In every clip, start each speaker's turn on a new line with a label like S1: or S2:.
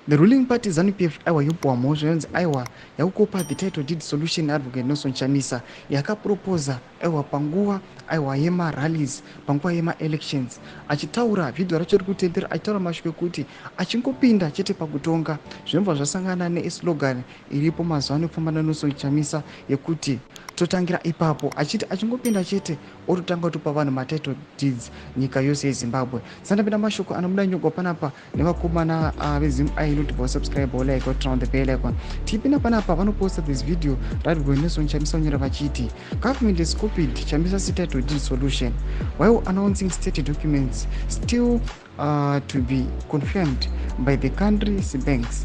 S1: The ruling party Zanu PF aiwa yupo motions aiwa yakukopa the title deed solution advocate Nelson Chamisa yakaproposa aiwa panguwa aiwa yema rallies panguwa yema elections achitaura video racho rikutendera achitaura mashoko kuti achingopinda chete pakutonga zvinobva zvasangana neslogan iripo mazuva ano kufamba naNelson Chamisa yekuti totangira ipapo achiti achingopinda chete ototanga kutopa vanhu matitle deeds nyika yose yeZimbabwe. Sandapinda mashoko anobuda nyogwa panapa nevakomana veZim ainoti subscribe like turn on the bell icon. Tipinda panapa vanoposta this video right going Nelson Chamisa unyora vachiti government has copied Chamisa's title deed solution while announcing state documents still to be confirmed by the country's banks.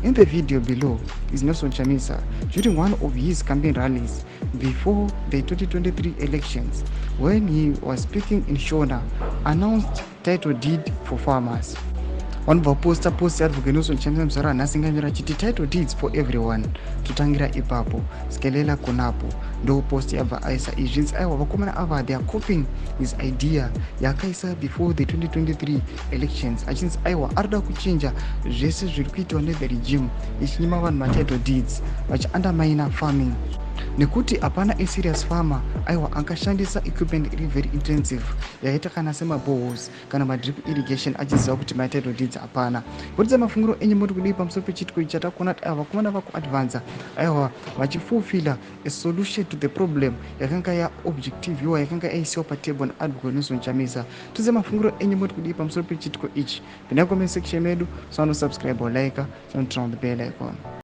S1: In the video below is Nelson Chamisa during one of his campaign rallies before the 2023 elections when he was speaking in Hona, announced title deed for farmers. One of our post advocate Nelson Chamisa mzara nasinganyira chiti title deeds for everyone tutangira ipapo skelela kunapo ndo post yabva aisa izvinzi aiwa vakomana ava they are copying his idea yakaisa before the 2023 elections achinzi aiwa arida kuchinja zvese zviri kuitwa nethe regime ichinyima vanhu matitle deeds vachi undermine farming nekuti hapana aserious farmer aiwa ankashandisa equipment iri very intensive yakaita kana semaboreholes kana madrip irrigation achiziva kuti matitle deeds hapana. Kutidza mafungiro enyu muri kudii pamusoro pechitiko ichi chatakuona kuti ava vakomana vakuadvanza aiwa vachifulfilla a solution to the problem yakanga yaobjectiviwa yakanga yaisiwa patable naadvocate Nelson Chamisa. Tudze mafungiro enyu muri kudii pamusoro pechitiko ichi. Pinda comment section medu, sono subscribe or like, sono turn on the bell icon.